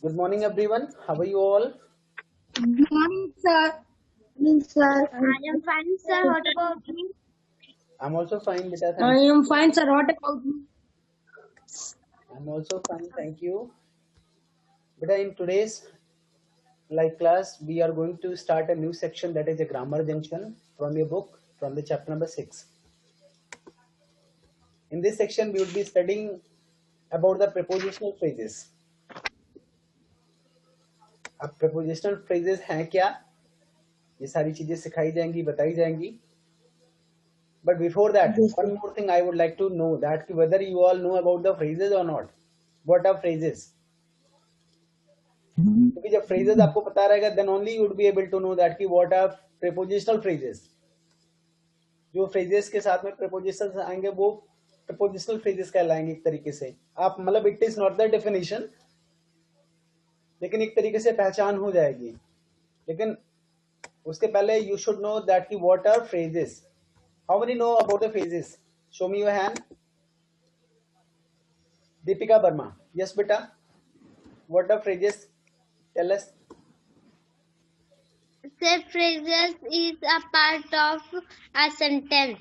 Good morning, everyone. How are you all? Good morning, sir. Morning, sir. I am fine, sir. What about you? I'm also fine, beta. I Thank you. am fine, sir. What about you? I'm also fine. Thank you. Beta, in today's class, we are going to start a new section that is a grammar junction from your book, from the chapter number 6. In this section, we will be studying about the prepositional phrases. अब prepositional phrases हैं क्या? ये सारी चीजें सिखाई जाएंगी, बताई जाएंगी. But before that, one more thing I would like to know that whether you all know about the phrases or not. What are phrases? क्योंकि जब phrases आपको पता रहेगा, then only you would be able to know that कि what are prepositional phrases. जो phrases के साथ में prepositions आएंगे वो prepositional phrases कहलाएंगे एक तरीके से. आप मतलब it is not the definition, लेकिन एक तरीके से पहचान हो जाएगी. लेकिन उसके पहले you should know that कि what are phrases. How many know about the phrases? Show me your hand. Deepika Verma. Yes, beta. What are phrases? Tell us. Sir, phrases is a part of a sentence.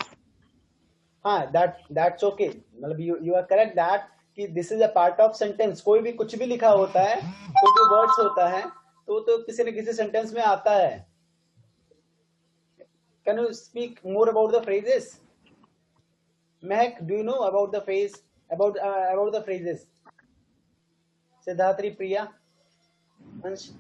हाँ, that's okay. मतलब you are correct that कि this is a part of sentence. कोई भी कुछ भी लिखा होता है, कोई भी words होता है, तो किसी न किसी sentence में आता है. Can you speak more about the phrases? Mehak, do you know about the phrase about the phrases? Siddharthi, Priya, Ansh.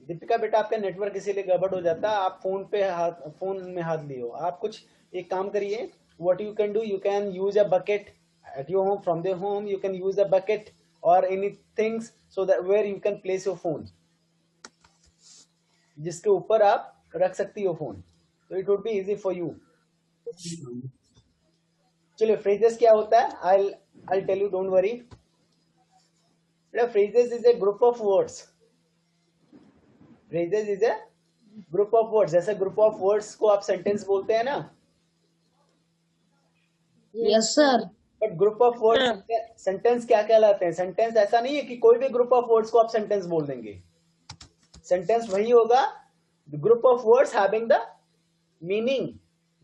Deepika बेटा आपका नेटवर्क इसीलिए गड़बड़ हो जाता है. आप फोन में हाथ लिए हो. आप कुछ एक काम करिए. What you can do, you can use a bucket at your home. From the home you can use a bucket और any things so that where you can place your phone, जिसके ऊपर आप रख सकती हो फोन. तो it would be easy for you. चलिए, phrases क्या होता है? I tell you, don't worry. Phrases is a group of words. Phrases is a group of words. जैसे ग्रुप ऑफ वर्ड्स को आप सेंटेंस बोलते हैं ना. Yes, sir. But group of words sentence क्या कहलाते हैं? सेंटेंस ऐसा नहीं है कि कोई भी ग्रुप ऑफ वर्ड्स को आप सेंटेंस बोल देंगे. सेंटेंस वही होगा group of words having the meaning.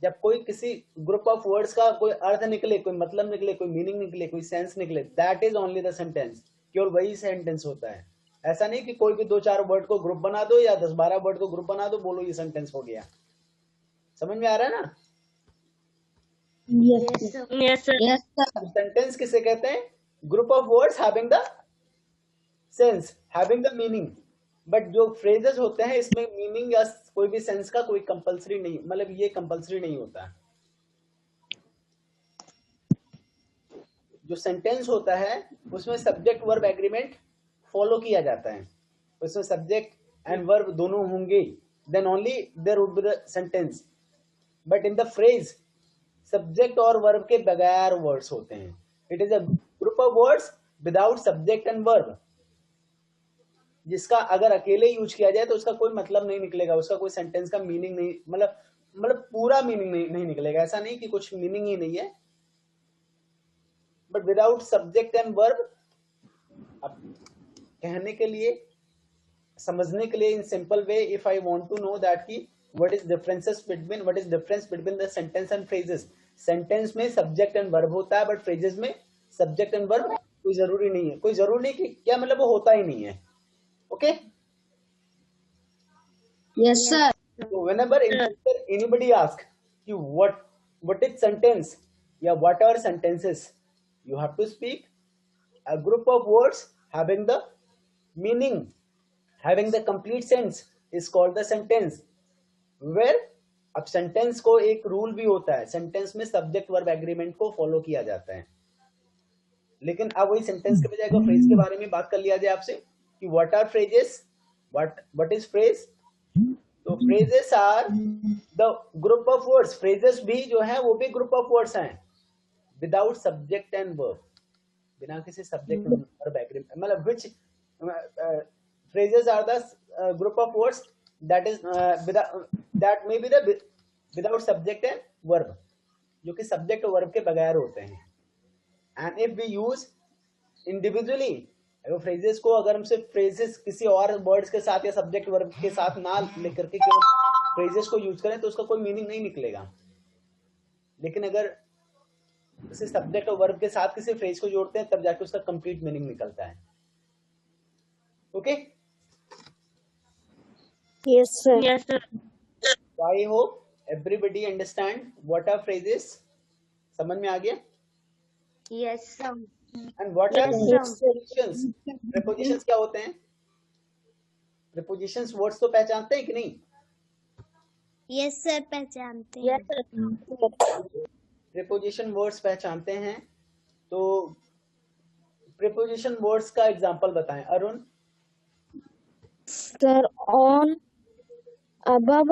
जब कोई किसी ग्रुप ऑफ वर्ड्स का कोई अर्थ निकले, कोई मतलब निकले, कोई मीनिंग निकले, कोई सेंस निकले, that is only the sentence. केवल वही सेंटेंस होता है. ऐसा नहीं कि कोई भी 2-4 वर्ड को ग्रुप बना दो या 10-12 वर्ड को ग्रुप बना दो, बोलो ये सेंटेंस हो गया. समझ में आ रहा है ना? Yes, sir. Yes, sir. Yes, sir. Sentence किसे कहते हैं? Group of words having the sense, having the meaning. But जो फ्रेजेस होते हैं इसमें मीनिंग या कोई भी सेंस का कोई कंपलसरी नहीं, मतलब ये कंपलसरी नहीं होता. जो सेंटेंस होता है उसमें सब्जेक्ट वर्ब एग्रीमेंट फॉलो किया जाता है. उसमें सब्जेक्ट एंड वर्ब दोनों होंगे, then only there would be the sentence. But in the phrase subject और वर्ब के बगैर वर्ड्स होते हैं. It is a group of words without subject and verb, जिसका अगर अकेले यूज किया जाए तो उसका कोई मतलब नहीं निकलेगा, उसका कोई सेंटेंस का मीनिंग नहीं, मतलब पूरा मीनिंग नहीं निकलेगा. ऐसा नहीं कि कुछ मीनिंग ही नहीं है. But without subject and verb, अब कहने के लिए, समझने के लिए in simple way, if I want to know that की what is difference between the sentence and phrases. Sentence में सब्जेक्ट एंड वर्ब होता है, बट फ्रेजेस में सब्जेक्ट एंड वर्ब कोई जरूरी नहीं है. कोई जरूरी नहीं कि क्या, मतलब वो होता ही नहीं है. Okay. Yes, sir. So whenever in future anybody ask you what is sentence, yeah, what are sentences, you have to speak a group of words having the meaning, having the complete sense is called the sentence. Where अब sentence को एक rule भी होता है, sentence में subject verb agreement को follow किया जाता है. लेकिन अब वही सेंटेंस के बजाय फ्रेज के बारे में बात कर लिया जाए आपसे कि what are phrases, what is phrase. तो phrases are the group of words. Phrases भी जो है वो भी ग्रुप ऑफ वर्ड्स हैं विदाउट सब्जेक्ट एंड वर्ब, बिना किसी सब्जेक्ट वर्ब एग्रीमेंट. मतलब which phrases are the group of words that is that may be the without subject and verb, जो कि सब्जेक्ट और वर्ब के बगैर होते हैं. And if we use individually. अगर फ्रेजेस को अगर हम सिर्फ फ्रेजेस किसी और वर्ड्स के साथ या सब्जेक्ट वर्ब के साथ ना लिख करके केवल फ्रेजेस को यूज करें तो उसका कोई मीनिंग नहीं निकलेगा। लेकिन अगर किसी सब्जेक्ट और वर्ब के साथ किसी फ्रेज को जोड़ते हैं तब जाके उसका कंप्लीट मीनिंग निकलता है। Okay, Yes, sir. Yes, sir. I hope everybody understand what are phrases. समझ में आ गया? Yes, sir. And what are Yes, sir. Prepositions? Prepositions क्या होते हैं? प्रीपोजिशंस वर्ड्स तो पहचानते हैं कि नहीं? Yes, sir. पहचानते हैं। Yes, sir. प्रीपोजिशन वर्ड्स पहचानते हैं तो प्रीपोजिशन वर्ड्स का एग्जांपल बताएं। Arun? Sir, on, above,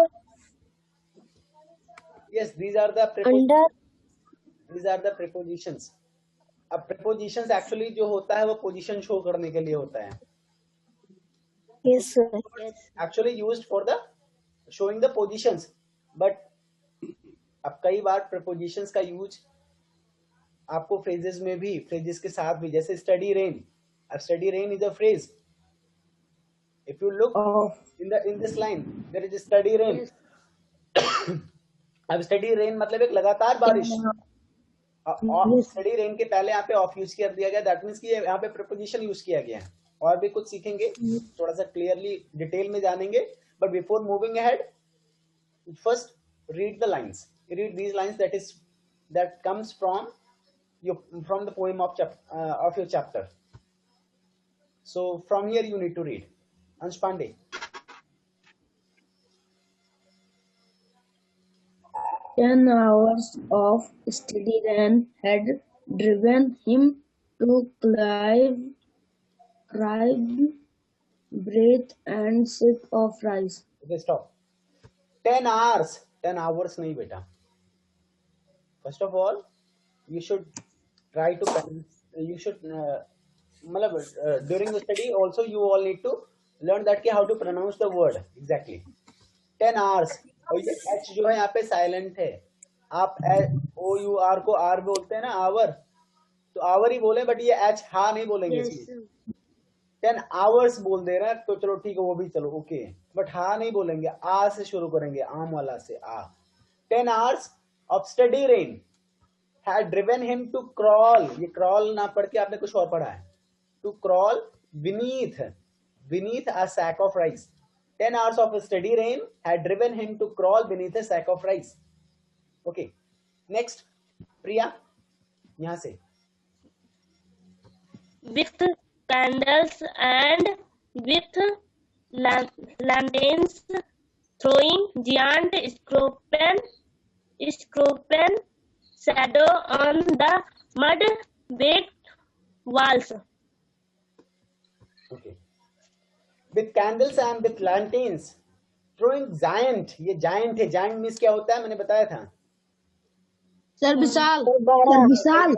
yes, these are the under. prepositions। अब प्रीपोजिशंस एक्चुअली जो होता है वो पोजीशन शो करने के लिए होता है, Yes, sir. Actually used for the showing the positions. But अब कई बार प्रीपोजिशंस का यूज आपको फ्रेजेस में भी, फ्रेजेस के साथ भी, जैसे स्टडी रेन। अब study rain is a phrase. If you look Oh. in this line there is study rain। अब स्टडी रेन मतलब एक लगातार बारिश। स्टडी रेन के पहले यहाँ पे ऑफ यूज कर दिया गया, दैट मीन्स कि यहाँ पे प्रीपोजिशन यूज किया गया है। और भी कुछ सीखेंगे, थोड़ा सा क्लियरली डिटेल में जानेंगे। But before moving ahead, first read the lines, read these lines that comes from the poem of your chapter. So from here you need to read. Ansh Pandey. Ten hours of steady rain had driven him to crave bread and sip of rice. Okay, stop. 10 hours, 10 hours नहीं बेटा। First of all, you should try to, you should मतलब during the study also you all need to learn that how to pronounce the word exactly। 10 hours, और ये h जो है यहाँ पे silent है। आप o u r को r बोलते हैं ना, आवर, तो आवर ही बोले, बट ये h हा नहीं बोलेंगे इसमें। 10 आवर्स बोल दे रहे हैं तो चलो ठीक है, वो भी चलो ओके, बट हा नहीं बोलेंगे, आ से शुरू करेंगे, आम वाला से आ। 10 hours of steady rain had driven him to crawl, ये crawl ना पढ़ के आपने कुछ और पढ़ा है, to crawl beneath a sack of rice। 10 hours of steady rain had driven him to crawl beneath a sack of rice। Okay, next, प्रिया यहाँ से। With candles and with lanterns, throwing giant scorpion shadow on the mud-baked walls. Okay, with candles and with lanterns, throwing giant, ये giant है, giant means क्या होता है मैंने बताया था। Sir, विशाल। Sir, विशाल।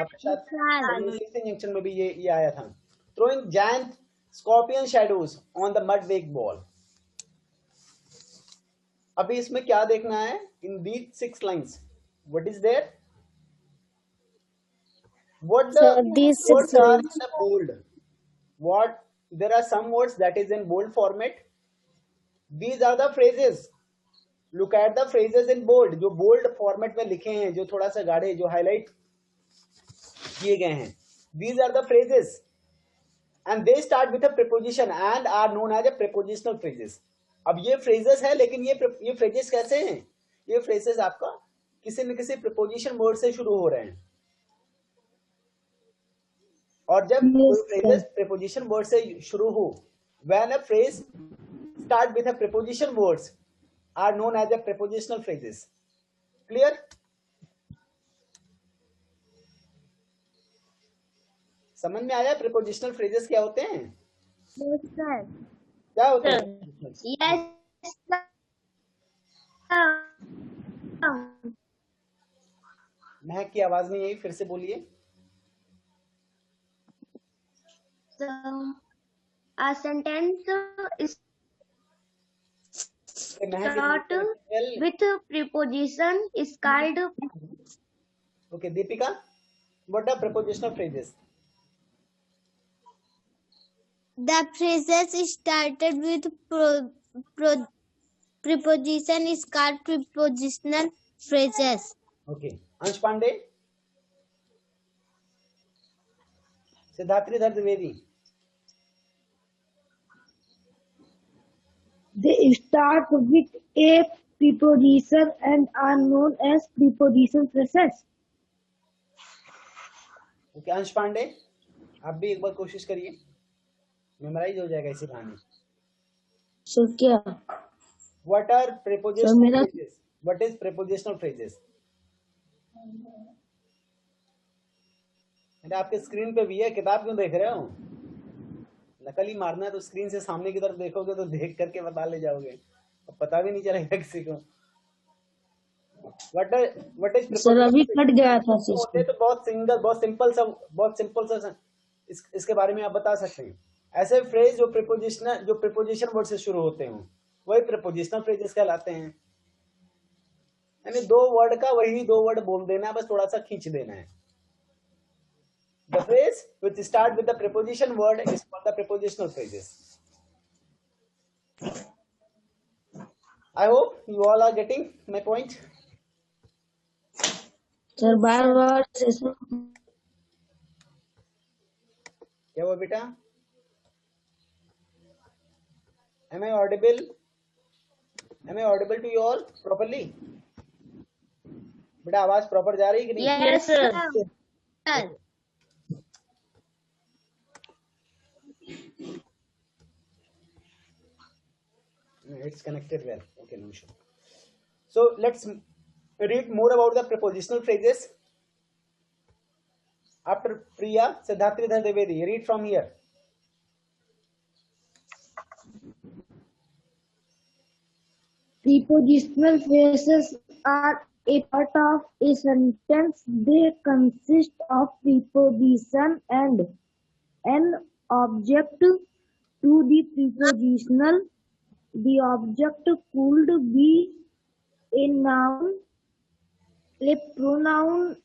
आपके साथ जंक्शन में भी ये आया था। throwing giant scorpion shadows on the mud baked wall। अभी इसमें क्या देखना है? in these 6 lines what is there? What the words are in the bold? What, there are some words that is in bold format, these are the phrases। look at the phrases in bold, जो bold format में लिखे हैं, जो थोड़ा सा गाढ़े, जो highlight किए गए हैं, these are the phrases and they start with a preposition and are known as a prepositional phrases। अब ये phrases है, लेकिन ये phrases कैसे हैं? ये phrases आपका किसी न किसी preposition word से शुरू हो रहे हैं, और जब phrases preposition word से शुरू हो, when a phrase start with a preposition words are known as a prepositional phrases। clear? समझ में आया prepositional phrases क्या होते हैं? Yes, sir. क्या होते हैं? Yes, sir. महक की आवाज नहीं आई, फिर से बोलिए। So, a sentence is start with a preposition is called. Okay, Deepika, what are prepositional phrases? The phrases started with preposition is called prepositional phrases. Okay. Ansh Pandey, Siddhatri Dwivedi. They start with a preposition and are known as preposition phrases. Okay. अंश पांडे, आप भी एक बार कोशिश करिए, memorise हो जाएगा इसी बहाने. So क्या? What are prepositional So मेरा phrases? What is prepositional phrases? अरे आपके स्क्रीन पे भी है, किताब क्यों देख रहे हो? नकल ही मारना है तो स्क्रीन से सामने की तरफ देखोगे तो देख करके बता ले जाओगे, अब पता भी नहीं चलेगा किसी को. What is सर अभी prepositional कट गया था phrases? होते तो बहुत सिंगल, बहुत सिंपल सा इसके बारे में आप बता सकते हैं. ऐसे फ्रेज जो प्रीपोजिशन वर्ड से शुरू होते हैं वही प्रीपोजिशनल फ्रेजेस कहलाते हैं. यानी दो वर्ड का वही दो वर्ड बोल देना है, बस थोड़ा सा खींच देना है. The phrase which start with the preposition word is called the prepositional phrases. I hope you all are getting my point. Sir bar session क्या हुआ बेटा? Am I audible? Am I audible to you all properly? बेटा आवाज proper जा रही है कि नहीं? Yes, sir. It's connected well. Okay, no issue. So let's read more about the prepositional phrases. After Priya, Siddharthi Dwivedi, read from here. Prepositional phrases are a part of a sentence. They consist of preposition and an object to the prepositional. The object could be a noun, a pronoun,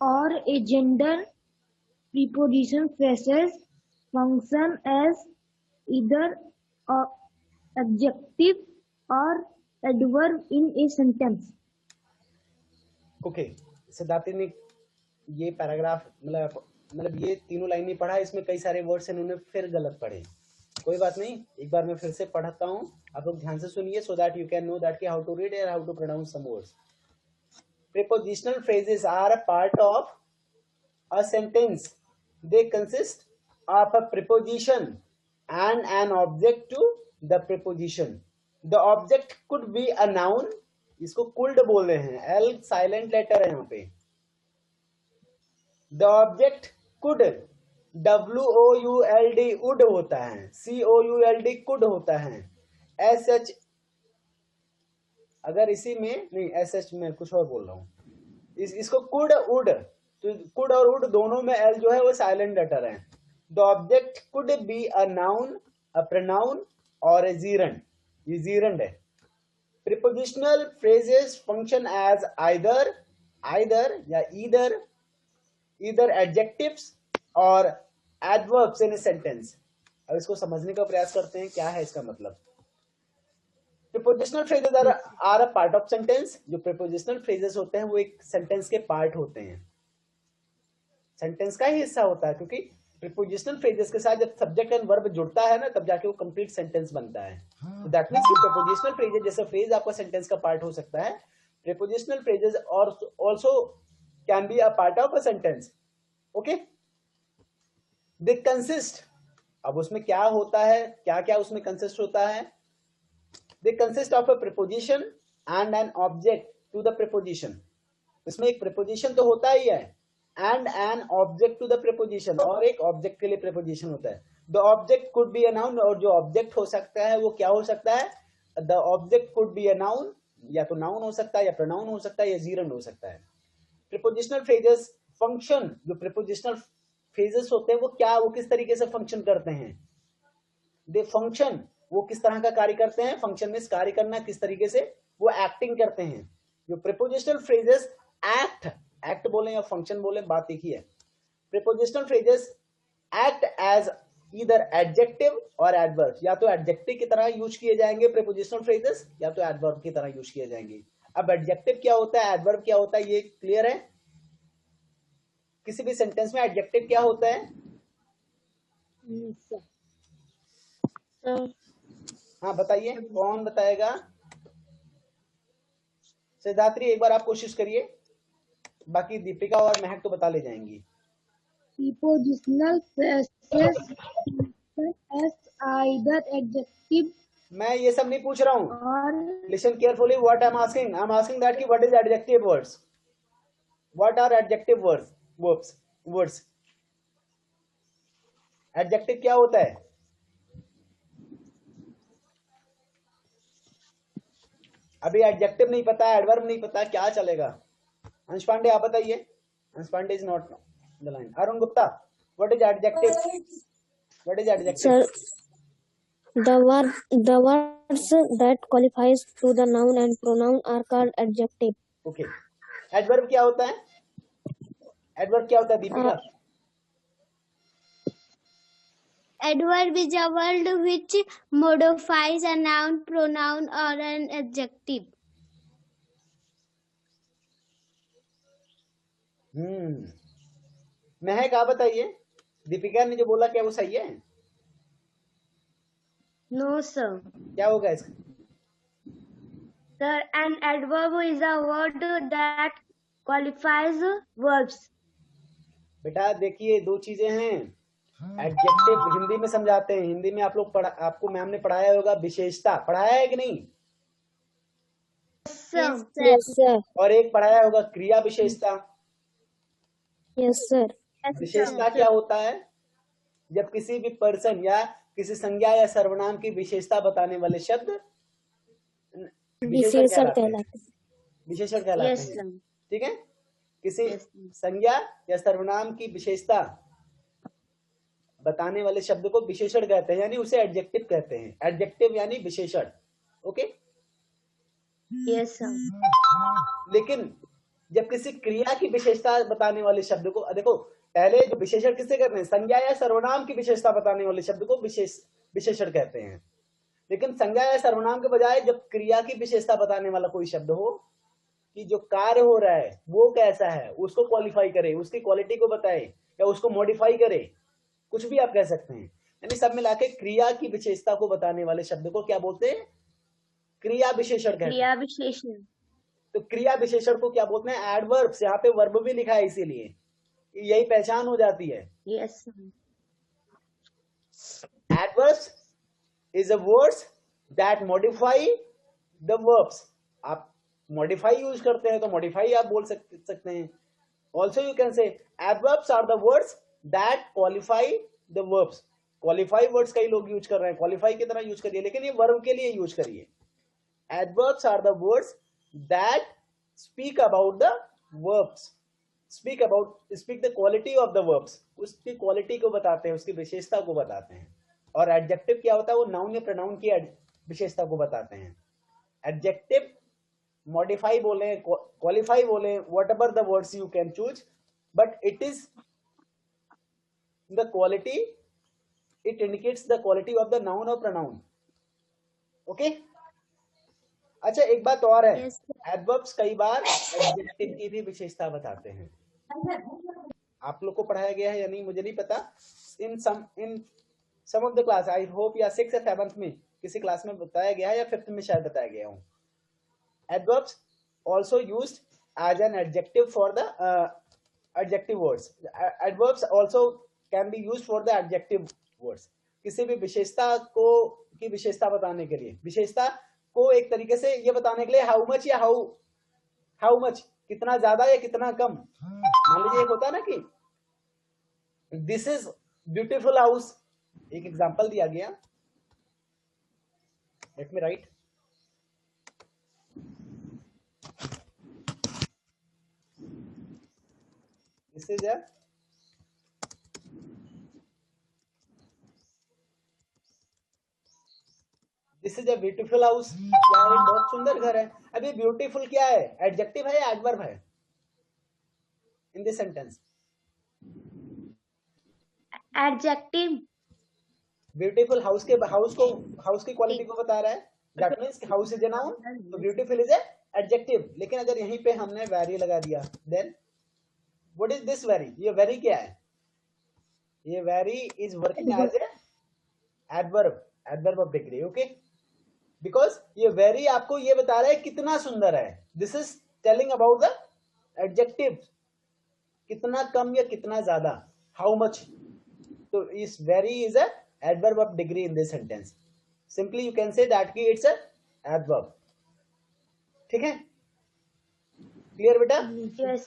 or a gender. Preposition phrases function as either adjective or adverb in a sentence. Okay, सिद्धार्थी ने ये paragraph मतलब ये तीनों line नहीं पढ़ा, इसमें कई सारे वर्ड्स इन्होंने फिर गलत पढ़े. कोई बात नहीं, एक बार मैं फिर से पढ़ाता हूँ, आप लोग ध्यान से सुनिए so that you can know that how to read and how to pronounce some words. Prepositional phrases are a part of a sentence. They consist of a preposition and an object to the preposition. The object could be a noun. इसको could बोल रहे हैं, L silent letter है यहाँ पे. The object could, WOULD would होता है, COULD could होता है, SH अगर इसी में नहीं, SH में कुछ और बोल रहा हूँ, इसको could would, तो could और would दोनों में L जो है वो साइलेंट लेटर है. The object could be a noun, a pronoun or a gerund. ये gerund है. Prepositional phrases function as either या either adjectives or adverbs in a sentence. अब इसको समझने का प्रयास करते हैं, क्या है इसका मतलब. Prepositional phrases are a part of sentence. जो prepositional phrases होते हैं वो एक sentence के part होते हैं, sentence का ही हिस्सा होता है, क्योंकि prepositional phrases के साथ जब subject and verb जुड़ता है ना, तब जाके वो complete sentence बनता है. So that means prepositional phrases जैसे phrase आपका sentence का part हो सकता है, prepositional phrases also can be a part of a sentence. Okay? They consist, अब उसमें क्या होता है, क्या क्या उसमें consist होता है. They consist of a preposition and an object to the preposition. इसमें एक preposition तो होता ही है, and an object to the preposition, और एक object के लिए preposition होता है. The object could be a noun, और जो object हो सकता है वो क्या हो सकता है. The object could be a noun, या तो noun हो सकता है, या pronoun हो सकता है, या gerund हो सकता है. Prepositional phrases function, जो prepositional phrases होते हैं वो किस तरीके से function करते हैं. They function, वो किस तरह का कार्य करते हैं. फंक्शन में कार्य करना किस तरीके से, वो एक्टिंग करते हैं. जो प्रीपोजिशनल फ्रेजेस एक्ट बोले या फंक्शन बोले, बात एक ही है. Prepositional phrases act as either adjective और एडवर्ब, या तो एडजेक्टिव की तरह यूज किए जाएंगे प्रीपोजिशनल फ्रेजेस, या तो एडवर्ब की तरह यूज किए जाएंगे। अब एडजेक्टिव क्या होता है, एडवर्ब क्या होता है, ये क्लियर है? किसी भी सेंटेंस में एडजेक्टिव क्या होता है? Yes, sir. Sir. हाँ बताइए, कौन बताएगा? सिद्धात्री एक बार आप कोशिश करिए, बाकी दीपिका और महक तो बता ले जाएंगी। Prepositional phrases as either adjective मैं ये सब नहीं पूछ रहा हूँ, or listen carefully what I am asking that कि what is adjective words, what are adjective words, words adjective क्या होता है? अभी एडजेक्टिव नहीं पता, एडवर्ब नहीं पता, क्या चलेगा? अंश पांडे आप बताइए। Ansh Pandey is not the line. Arun Gupta, what is adjective? What is adjective? Sir, the words that qualifies to the noun and pronoun are called adjective. Okay, adverb क्या होता है? एडवर्ब क्या होता है Deepika? Adverb is a word which modifies a noun, pronoun, or an adjective. महक आप बताइए, दीपिका ने जो बोला क्या वो सही है? No, sir. क्या होगा इसका? Sir, an adverb is a word that qualifies verbs. बेटा देखिए, दो चीजें हैं। एडजेक्टिव हिंदी में समझाते हैं, हिंदी में आप लोग आपको मैम ने पढ़ाया होगा विशेषता, पढ़ाया है कि नहीं? Yes, sir. और एक पढ़ाया होगा क्रिया विशेषता। Yes, sir. विशेषता क्या होता है? जब किसी भी पर्सन या किसी संज्ञा या सर्वनाम की विशेषता बताने वाले शब्द विशेषण कहलाते हैं। विशेषण कहलाते Yes, हैं। sir. ठीक है, किसी Yes, sir. संज्ञा या सर्वनाम की विशेषता बताने वाले शब्द को विशेषण कहते हैं, यानी उसे एडजेक्टिव कहते हैं। एडजेक्टिव यानी विशेषण। Okay, Yes, sir. लेकिन जब किसी क्रिया की विशेषता बताने वाले शब्द को, देखो पहले जो विशेषण किससे करते हैं, संज्ञा या सर्वनाम की विशेषता बताने वाले शब्द को विशेषण कहते हैं। लेकिन संज्ञा या सर्वनाम के बजाय जब क्रिया की विशेषता बताने वाला कोई शब्द हो, कि जो कार्य हो रहा है वो कैसा है, उसको क्वालिफाई करे, उसकी क्वालिटी को बताए, या उसको मॉडिफाई करे, कुछ भी आप कह सकते हैं, यानी सब मिला के क्रिया की विशेषता को बताने वाले शब्द को क्या बोलते हैं? क्रिया विशेषण कहते हैं। क्रिया विशेषण। तो क्रिया विशेषण को क्या बोलते हैं? एडवर्ब्स। यहाँ पे वर्ब भी लिखा है, इसीलिए यही पहचान हो जाती है। Yes, sir. Adverbs is a words that modify the verbs. आप मॉडिफाई यूज करते हैं तो मॉडिफाई आप बोल सकते हैं। Also you can say adverbs are the words that qualify the verbs. Qualify words कई लोग यूज कर रहे हैं, क्वालिफाई की तरह यूज करिए, लेकिन ये वर्ब के लिए यूज करिए। Adverbs are the words that speak about the verbs, speak the quality of the verbs, उसकी क्वालिटी को बताते हैं, उसकी विशेषता को बताते हैं। और एडजेक्टिव क्या होता है? वो नाउन या प्रोनाउन की विशेषता को बताते हैं। एडजेक्टिव मॉडिफाई बोले, क्वालिफाई बोले, what ever the words you can choose, but it is the quality, it indicates the quality of the noun और प्रोनाउन। ओके, अच्छा एक बात और है, Yes, एडवर्ब्स कई बार एडजेक्टिव की भी विशेषता बताते हैं। आप लोग को पढ़ाया गया है या नहीं मुझे नहीं पता, in some of the class, I hope या 6 या 7th में किसी क्लास में बताया गया है, या 5th में शायद बताया गया हो। Adverbs also used as an adjective for the adjective words. Adverbs also can be used for the adjective words. किसी भी विशेषता को की विशेषता बताने के लिए, विशेषता को एक तरीके से ये बताने के लिए, हाउ मच या हाउ मच, कितना ज्यादा या कितना कम। मान लीजिए एक होता है ना कि दिस इज ब्यूटीफुल हाउस, एक एग्जांपल दिया गया, let me right, this is a beautiful house, यार ये बहुत सुंदर घर है। अभी ब्यूटीफुल क्या है, एडजेक्टिव है या एडवर्ब है in this sentence? adjective. Beautiful house की क्वालिटी को बता रहा है, that means house is a noun, तो ब्यूटीफुल इज ए एडजेक्टिव। लेकिन अगर यहीं पे हमने वेरी लगा दिया, then what is this very? ये वेरी क्या है? ये very is working as a adverb of degree. Okay, because ये वेरी आपको ये बता रहा है कितना सुंदर है। This is telling about the adjective, कितना कम या कितना ज्यादा, हाउ मच। तो इस very is a adverb of degree in this sentence. Simply you can say that कि it's a adverb. ठीक है, क्लियर बेटा? Yes.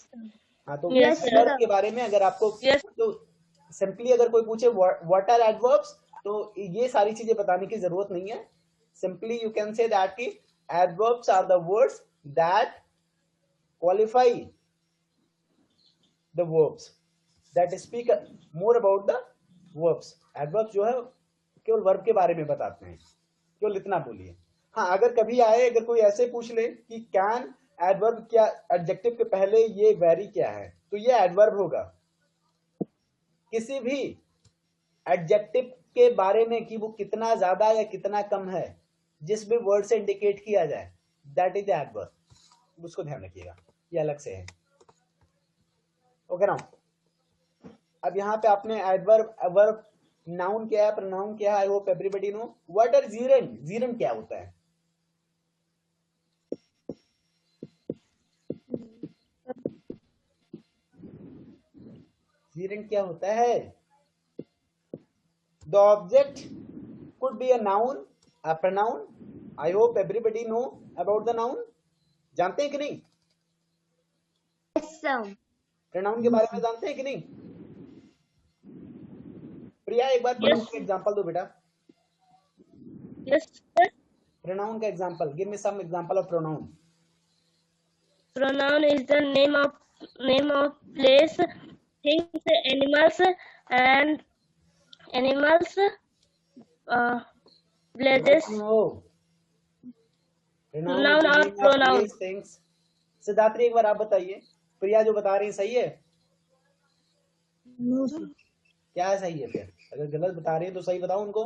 हाँ, तो Yes, adverb sir. के बारे में अगर आपको तो सिंपली अगर कोई पूछे what are adverbs, तो ये सारी चीजें बताने की जरूरत नहीं है। Simply you can say that कि adverbs are the words that qualify the verbs, that speak more about the verbs. Adverbs जो है केवल वर्ब के बारे में बताते हैं, केवल इतना बोलिए। हाँ, अगर कभी आए, अगर कोई ऐसे पूछ ले कि कैन एडवर्ब क्या, एडजेक्टिव के पहले ये वेरी क्या है, तो ये एडवर्ब होगा। किसी भी एडजेक्टिव के बारे में कि वो कितना ज्यादा या कितना कम है, जिस भी वर्ड से इंडिकेट किया जाए, दैट इज एडवर्ब। उसको ध्यान रखिएगा, ये अलग से है। ओके ना, अब यहाँ पे आपने एडवर्ब, वर्ब, नाउन क्या है, प्रोनाउन क्या है, I hope everybody know. What are gerund? Gerund क्या होता है? जीरेंड क्या होता है? The object could be a noun, a pronoun. I hope everybody know about the noun. जानते हैं कि नहीं? Yes, sir. प्रोनाउन के बारे में जानते हैं कि नहीं? प्रिया, एक बार प्रोनाउन का एग्जांपल दो बेटा। Yes, sir. प्रोनाउन का example, give me some example of pronoun. Pronoun is the name of place, things, and animals, places. Noun or pronoun. सिद्धार्थी, एक बार आप बताइए, प्रिया जो बता रही है सही है? No, sir. क्या है सही है? फिर अगर गलत बता रही है तो सही बताओ उनको।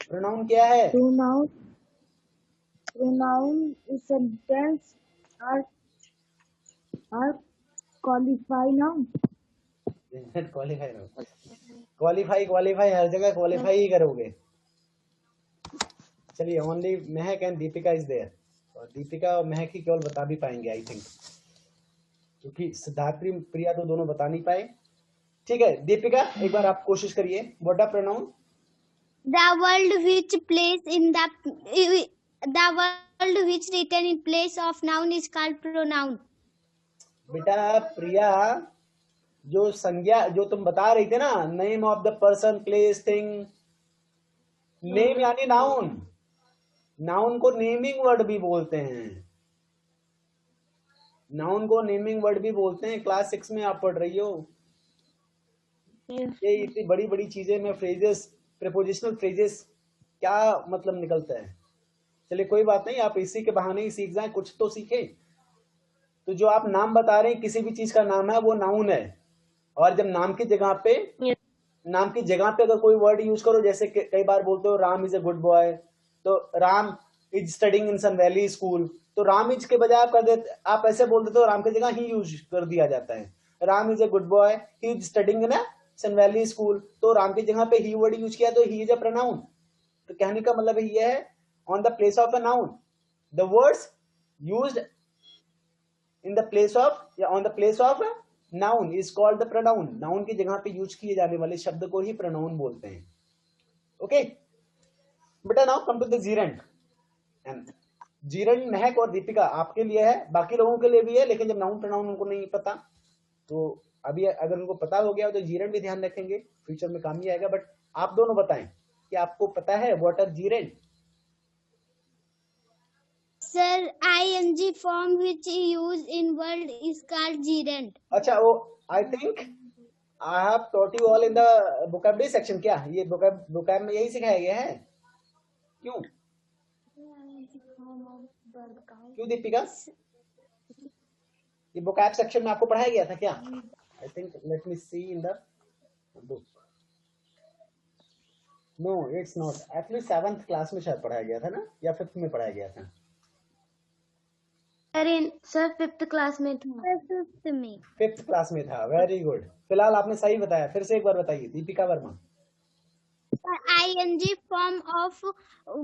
प्रोनाउन क्या है? Pronoun is sentence or qualify noun. Qualify हर जगह क्वालिफाई ही करोगे। चलिए, only Mahak and Deepika is there, और दीपिका और महक ही केवल बता भी पाएंगे आई थिंक, क्योंकि सिद्धार्थी, प्रिया तो दोनों बता नहीं पाए। ठीक है, दीपिका एक बार आप कोशिश करिए। What are pronoun? The word which written in place of noun is called pronoun. बेटा प्रिया, जो संज्ञा जो तुम बता रही थी ना, name of the person, place, thing, name यानी नाउन। नाउन को नेमिंग वर्ड भी बोलते हैं, नाउन को नेमिंग वर्ड भी बोलते हैं। क्लास 6 में आप पढ़ रही हो। ये इतनी बड़ी बड़ी चीजें में फ्रेजेस, प्रीपोजिशनल फ्रेजेस, क्या मतलब निकलता है। चलिए कोई बात नहीं, आप इसी के बहाने ही सीख जाएं, कुछ तो सीखें। तो जो आप नाम बता रहे हैं, किसी भी चीज का नाम है, वो नाउन है। और जब नाम की जगह पे अगर कोई वर्ड यूज करो, जैसे कई बार बोलते हो Ram is a good boy, तो Ram is studying in Sun Valley school, तो राम इज के बजाय आप ऐसे बोल देते हो, राम की जगह ही यूज कर दिया जाता है। Ram is a good boy, he is studying in Sun Valley school, तो राम की जगह पे ही वर्ड यूज किया, तो ही इज अ प्रोनाउन। तो कहने का मतलब ये है, on the place of a noun, the words used in the place of या on the place of noun is called the pronoun. Noun की जगह पे यूज किए जाने वाले शब्द को ही प्रोनाउन बोलते हैं। ओके बेटा, now come to the gerund. And gerund, Mahak और दीपिका आपके लिए है, बाकी लोगों के लिए भी है, लेकिन जब नाउन प्रोनाउन उनको नहीं पता, तो अभी अगर उनको पता हो गया तो जीरेंड भी ध्यान रखेंगे, फ्यूचर में काम ही आएगा। बट आप दोनों बताएं कि आपको पता है what are gerund? Sir, ing form which used in word is called gerund. अच्छा, वो I think I have taught you all in the vocabulary section. क्या ये वोकैब में यही सिखाया गया है? क्यों दीपिका, ये वोकैब सेक्शन में आपको पढ़ाया गया था क्या? I think let me see in the book. No, it's not. Actually 7th class में शायद पढ़ाया गया था ना, या 5th में पढ़ाया गया था? सर 5th क्लास में था। 5th में। 5th क्लास में था। Very good. फिलहाल आपने सही बताया। फिर से एक बार बताइए, Deepika Verma. ing form of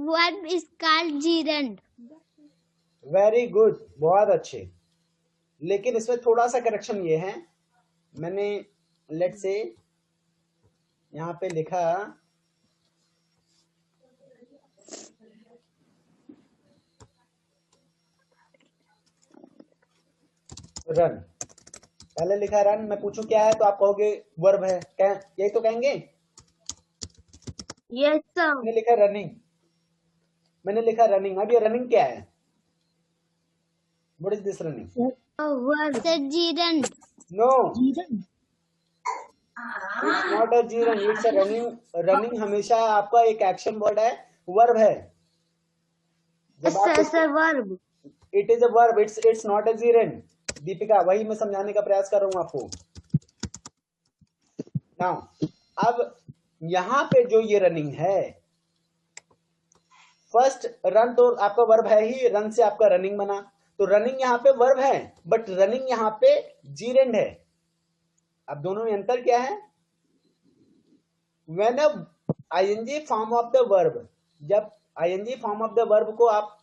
verb is called gerund. Very good, बहुत अच्छे। लेकिन इसमें थोड़ा सा करेक्शन ये है, मैंने लेट से यहाँ पे लिखा रन, पहले लिखा रन, मैं पूछूं क्या है तो आप कहोगे वर्ब है, क्या यही तो कहेंगे? Yes sir. मैंने लिखा रनिंग, मैंने लिखा रनिंग। अब ये रनिंग क्या है? What is this running? Verb. The gerund. No, it's not a gerund, it's a running. Running हमेशा आपका एक एक्शन वर्ड है, वर्ब है। जब आप sir verb. It is a verb, it's not a gerund. Deepika, वही मैं समझाने का प्रयास कर रहा हूं आपको। नाउ अब यहां पे जो ये रनिंग है, फर्स्ट रन तो आपका वर्ब है ही, रन से आपका रनिंग बना, तो रनिंग यहां पे वर्ब है, बट रनिंग यहां पे जीरेंड है। अब दोनों में अंतर क्या है? When ING form of the verb, जब ING form of the verb को आप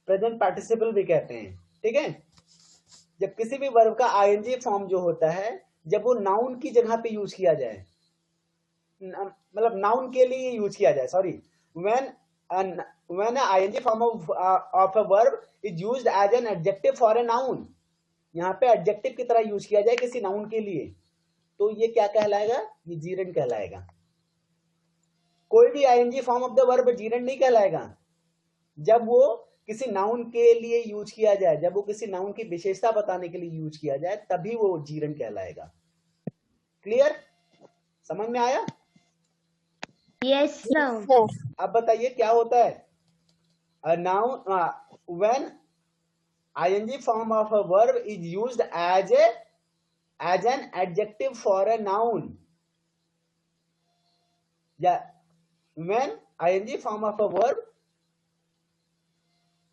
प्रेजेंट पार्टिसिपल भी कहते हैं, ठीक है? जब किसी भी वर्ब का आईएनजी फॉर्म जो होता है, जब वो नाउन की जगह पे यूज किया जाए, मतलब नाउन के लिए यूज किया जाए, sorry, when a ing form of a verb is used as an adjective for a noun, यहाँ पे एडजेक्टिव की तरह यूज किया जाए किसी नाउन के लिए, तो ये क्या कहलाएगा? ये जीरेंड कहलाएगा। कोई भी ING form of the verb gerund नहीं कहलाएगा। जब वो किसी नाउन के लिए यूज किया जाए, जब वो किसी नाउन की विशेषता बताने के लिए यूज किया जाए, तभी वो जीरेंड कहलाएगा। क्लियर? समझ में आया? Yes sir. अब बताइए क्या होता है? A noun, when ing form of a verb is used as an adjective for a noun. Yeah, when ing form of a verb,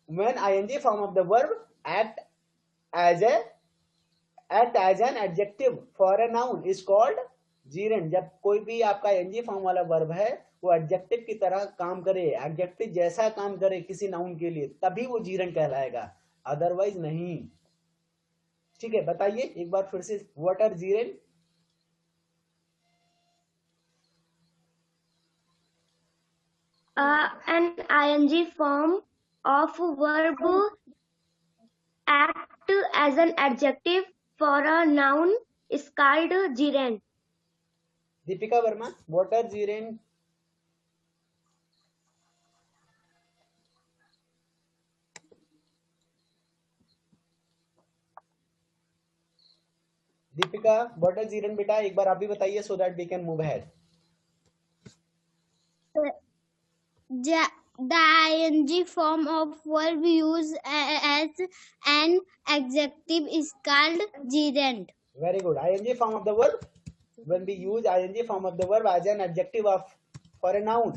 when ing form of the verb act as an adjective for a noun is called gerund. जब कोई भी आपका ing form वाला verb है वो adjective की तरह काम करे, एडजेक्टिव जैसा काम करे किसी नाउन के लिए, तभी वो जीरेंड कहलाएगा, अदरवाइज नहीं। ठीक है, बताइए एक बार फिर से, what are gerund? An ing form of verb act as an adjective for a noun is called gerund. Deepika Verma, what are gerund? Deepika, what are gerund बेटा? एक बार आप भी बताइए, so that we can move ahead. The ing form of verb used as an adjective is called gerund. Very good. ing form of the verb, when we use ing form of the verb as an adjective of for a noun,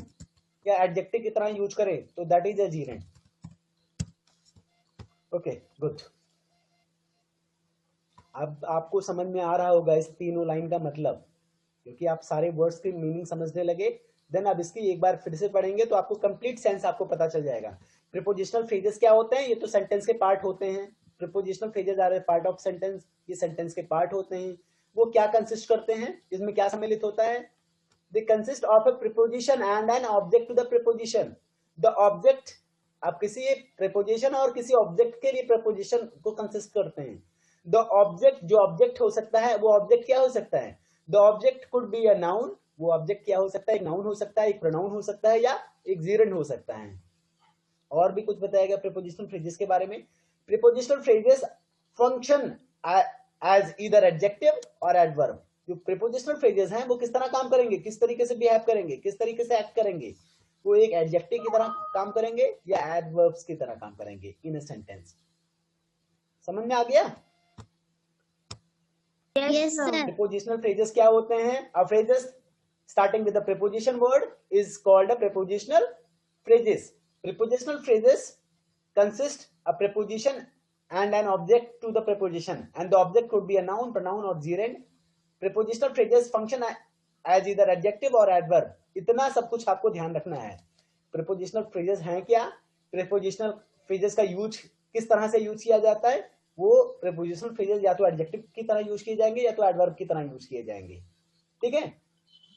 या adjective की तरह use करें, तो that is a gerund. Okay, good. अब आपको समझ में आ रहा होगा इस तीनों लाइन का मतलब, क्योंकि आप सारे वर्ड्स की मीनिंग समझने लगे। देन अब इसकी एक बार फिर से पढ़ेंगे तो आपको कंप्लीट सेंस आपको पता चल जाएगा। प्रीपोजिशनल फ्रेजेस क्या होते हैं? ये तो सेंटेंस के पार्ट होते हैं। Prepositional phrases are a part of sentence, ये सेंटेंस के पार्ट होते हैं। वो क्या कंसिस्ट करते हैं, इसमें क्या सम्मिलित होता है? They consist of a preposition and an object to the preposition. The object, आप किसी प्रीपोजिशन और किसी ऑब्जेक्ट के लिए प्रीपोजिशन को कंसिस्ट करते हैं। द ऑब्जेक्ट, जो ऑब्जेक्ट हो सकता है वो ऑब्जेक्ट क्या हो सकता है? The object could be a noun, वो ऑब्जेक्ट क्या हो सकता है? एक नाउन हो सकता है, एक प्रोनाउन हो सकता है, या एक जीरेंड हो सकता है। और भी कुछ बताएगा प्रीपोजिशनल फ्रेजेस के बारे में। Prepositional phrases function as either adjective और एडवर्ब। जो प्रीपोजिशनल फ्रेजेस हैं वो किस तरह काम करेंगे, किस तरीके से बिहेव करेंगे, किस तरीके से एक्ट करेंगे? वो एक एडजेक्टिव की तरह काम करेंगे या एडवर्ब्स की तरह काम करेंगे इन अ सेंटेंस। समझ में आ गया? Yes, sir. Prepositional phrases क्या होते हैं? A phrases starting with the preposition word is called a prepositional phrases. Prepositional phrases consist a preposition and an object to the preposition, and the object could be a noun, pronoun or gerund. Prepositional phrases function as either adjective or adverb. इतना सब कुछ आपको ध्यान रखना है. Prepositional phrases हैं क्या? Prepositional phrases का यूज किस तरह से यूज किया जाता है? वो प्रेपोजिशनल फ्रेजेस या तो एडजेक्टिव की तरह यूज किए जाएंगे या तो एडवर्ब की तरह यूज किए जाएंगे. ठीक है.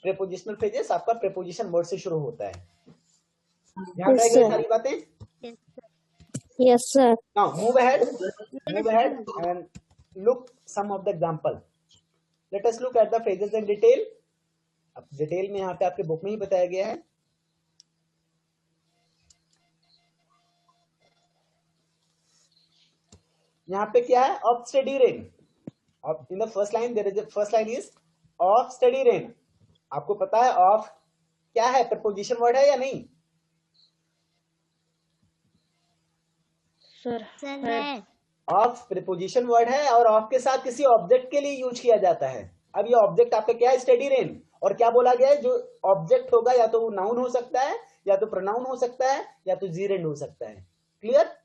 प्रेपोजिशनल फ्रेजेस आपका प्रेपोजिशन वर्ड से शुरू होता है. ध्यान Yes, रखेगा sir. सारी बातें. Yes, sir. Now move ahead and look some of the example. Let us look at the phrases in detail. अब डिटेल में यहाँ पे आपके बुक में ही बताया गया है. यहाँ पे क्या है? Of study rain. In the first line there is first line is of study rain. आपको पता है ऑफ क्या है? प्रपोजिशन वर्ड है या नहीं? Sir. Sir है. ऑफ प्रीपोजिशन वर्ड है और ऑफ के साथ किसी ऑब्जेक्ट के लिए यूज किया जाता है. अब ये ऑब्जेक्ट आपका क्या है? Study rain. और क्या बोला गया है? जो ऑब्जेक्ट होगा या तो वो नाउन हो सकता है या तो प्रोनाउन हो सकता है या तो जीरेंड हो सकता है. Clear?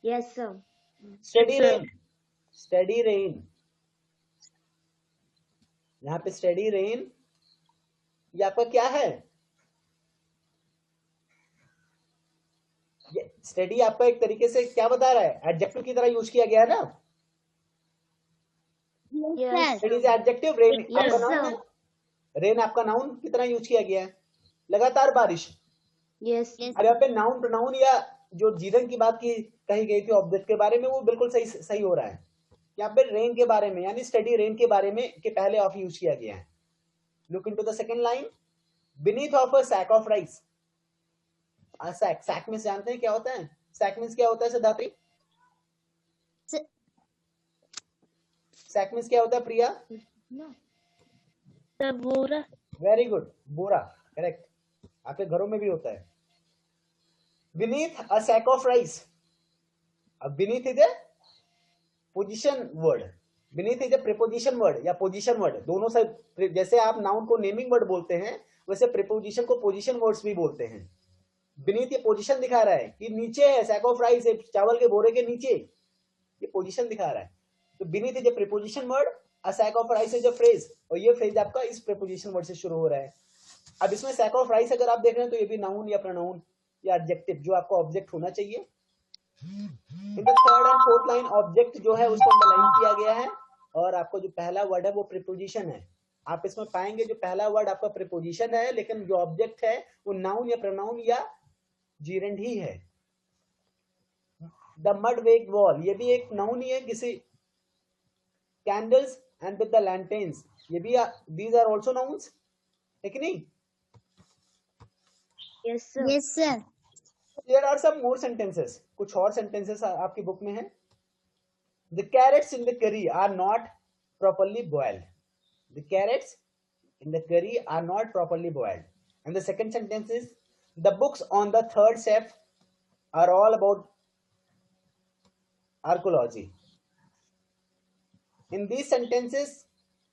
Yes, sir. Study rain. Study rain. यहाँ पे स्टडी रेन ये आपका क्या है? ये स्टडी आपका एक तरीके से क्या बता रहा है? एडजेक्टिव की तरह यूज किया गया है ना. Yes. Study is adjective. Rain Yes, आपका नाउन है. रेन आपका नाउन की तरह यूज किया गया है. लगातार बारिश. Yes. Yes. अब यहाँ पे नाउन प्रोनाउन या जो जीवन की बात की कही गई थी ऑब्जेक्ट के बारे में वो बिल्कुल सही हो रहा है. यहाँ पे रेन के बारे में यानी स्टडी रेन के बारे में के पहले ऑफ यूज किया गया है. Look into the second line. Beneath of a sack of rice. Sack. Sack में जानते हैं क्या होता है? सैक मीन्स क्या होता है सिद्धार्थी? सैक मीन्स क्या होता है प्रिया? Sir, बोरा. Very good. बोरा. करेक्ट. आपके घरों में भी होता है. Beneath a sack of rice. अब beneath is a position word. Beneath is a preposition word या पोजीशन वर्ड. दोनों से जैसे आप नाउन को नेमिंग वर्ड बोलते हैं वैसे प्रीपोजिशन को पोजीशन वर्ड्स भी बोलते हैं. बीनीथ ये पोजीशन दिखा रहा है कि नीचे है. सैक ऑफ राइस चावल के बोरे के नीचे. ये पोजीशन दिखा रहा है. तो beneath is a preposition word. A sack of rice is a phrase. और ये फ्रेज आपका इस प्रीपोजिशन वर्ड से शुरू हो रहा है. अब इसमें सैक ऑफ राइस अगर आप देख रहे हैं तो ये भी नाउन या प्रोनाउन या एडजेक्टिव जो आपको ऑब्जेक्ट होना चाहिए. In the third and fourth line object जो है उसको अंडरलाइन किया गया है और आपको जो पहला वर्ड है वो प्रीपोजिशन है. आप इसमें पाएंगे जो पहला वर्ड आपका प्रीपोजिशन है लेकिन जो ऑब्जेक्ट है वो नाउन या प्रोनाउन या जीरेंड ही है. द मड वेक वॉल ये भी एक नाउन ही है किसी. कैंडल्स एंड विद द लैंटेन्स ये भी दीज आर आल्सो नाउन्स है कि नहीं? Yes, sir. Yes, sir. There are some more sentences. कुछ और sentences आपकी बुक में है. The carrots in the curry are not properly boiled. The carrots in the curry are not properly boiled. And the second sentence is the books on the third shelf are all about archaeology. In these sentences,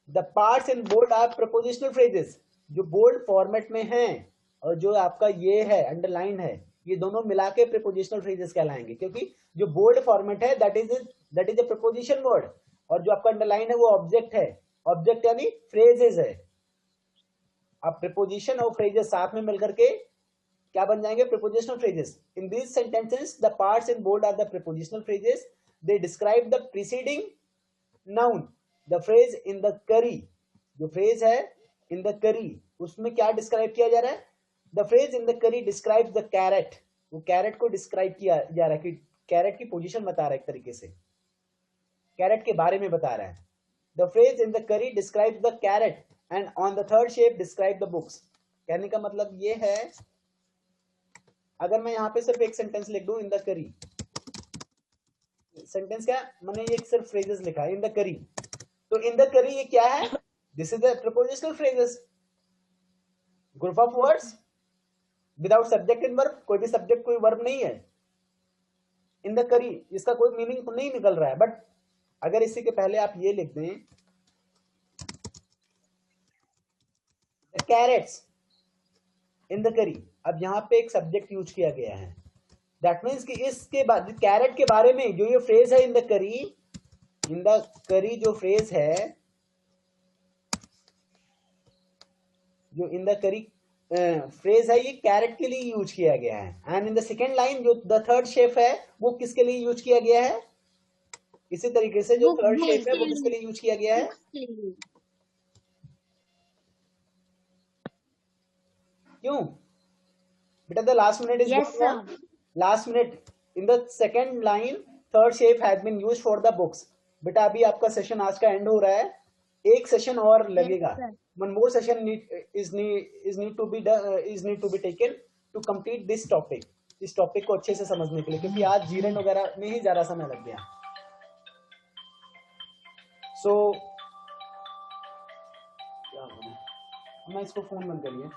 the parts in bold are prepositional phrases. जो bold format में हैं और जो आपका ये है underline है ये दोनों मिला के प्रीपोजिशनल फ्रेजेस कहलाएंगे क्योंकि जो बोल्ड फॉर्मेट है that is a preposition word और जो आपका अंडरलाइन है वो ऑब्जेक्ट है. ऑब्जेक्ट यानी फ्रेजेस है. अब प्रीपोजिशन और फ्रेजेस साथ में मिलकर के क्या बन जाएंगे? Prepositional phrases. In these sentences the parts in bold are the prepositional phrases. They describe the preceding noun. The phrase in the curry. जो फ्रेज है इन द करी उसमें क्या डिस्क्राइब किया जा रहा है? The phrase in the curry describes the carrot. वो कैरेट को डिस्क्राइब किया जा रहा है कि कैरेट की पोजीशन बता रहा है. एक तरीके से कैरेट के बारे में बता रहा है. The phrase in the curry describes the carrot and on the third shape describe the books. कहने का मतलब ये है अगर मैं यहाँ पे सिर्फ एक सेंटेंस लिख दूं इन द करी. सेंटेंस क्या मैंने ये सिर्फ फ्रेजेस लिखा है इन द करी. तो इन द करी ये क्या है? This is the prepositional phrases. Group of words without subject and verb. कोई भी सब्जेक्ट कोई वर्ब नहीं है. इन द करी इसका कोई मीनिंग नहीं निकल रहा है बट अगर इसी के पहले आप ये लिख दें कैरेट्स इन द करी, अब यहाँ पे एक सब्जेक्ट यूज किया गया है, दैट मीन्स कि इसके बाद कैरेट के बारे में जो ये फ्रेज है इन द करी जो फ्रेज है, जो इन द करी फ्रेज है, ये कैरेट के लिए यूज किया गया है। And in the second line जो द थर्ड शेप है वो किसके लिए यूज किया गया है? इसी तरीके से जो थर्ड शेप है वो किसके लिए यूज किया गया है? क्यों बेटा? The last minute is Yes, sir. Last minute in the second line third shape has been used for the books. बेटा अभी आपका सेशन आज का एंड हो रहा है, एक सेशन और लगेगा, sir. One more session is need to be taken to complete this topic, इस टॉपिक को अच्छे से समझने के लिए, क्योंकि आज जीरन वगैरह में ही ज्यादा समय लग गया। सो क्या मैं इसको फोन बंद करिए।